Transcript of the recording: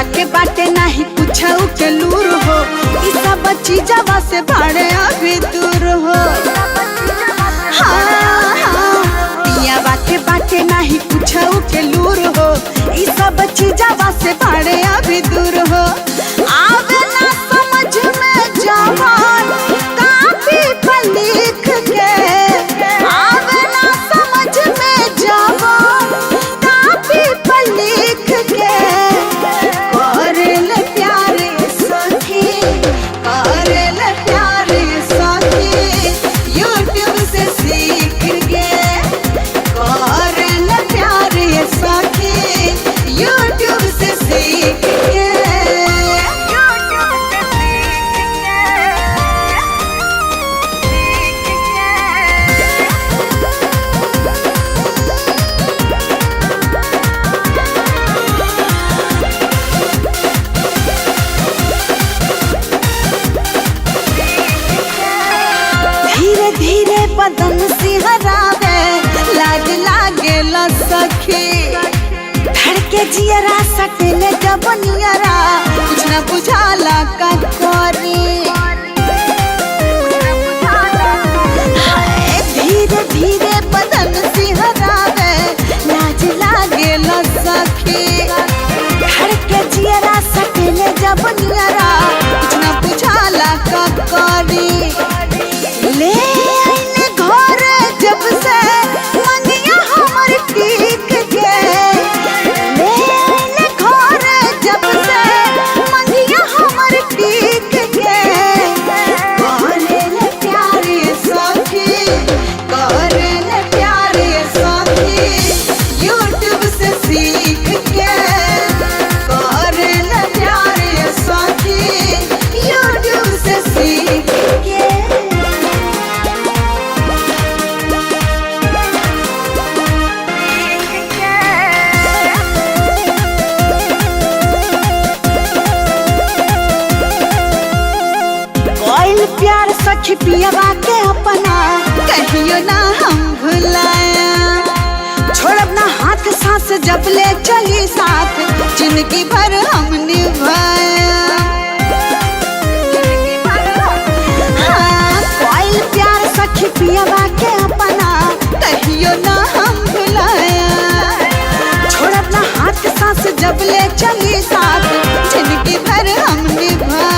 के बाटे नहीं पूछऊ के लूर हो, ई सब चीजवा से भाड़े अभी दूर हो। हाँ हाँ पियावा के बाटे नहीं पूछऊ के लूर हो, ई सब चीजवा से भाड़े अभी दूर हो। आवे ना समझ में जवान कापी पर लिख के, आवे ना समझ में जवान कापी पर लिख के। करेले प्यारे सखी, करेले प्यारे सखी, यूट्यूब से सीख के। करेले प्यारे सखी, यूट्यूब से सीख के। धीरे धीरे बदन सिहरावे, लाज लागे ला सखी। धड़के जियरा सटले जब नियरा, कुछ न बुझाला का करी। हाय धीरे धीरे बदन सिहरावे, लाज लागे ला सखी। धड़के जियरा सटले जब नियरा, कुछ न बुझाला का करी। ले आइले घर जब से मंगिया हमर टीक के, ले आइले घर जब से मंगिया हमर टीक के। करेले प्यारे सखी, करेले प्यारे सखी, यूट्यूब से सीख के। करेले प्यारे सखी, यूट्यूब से सीख के। कोई प्यार सखी पियवा के अपना, कहियो ना हम भुलाया। छोड़ब ना हाथ सांस जब ले चली साथ, जिंदगी भर हम निभाया। हाँ कोई प्यार सखी पियवा के अपना, कहियो ना हम भुलाया। छोड़ब ना हाथ सांस जब ले चली साथ, जिंदगी भर हम निभाया।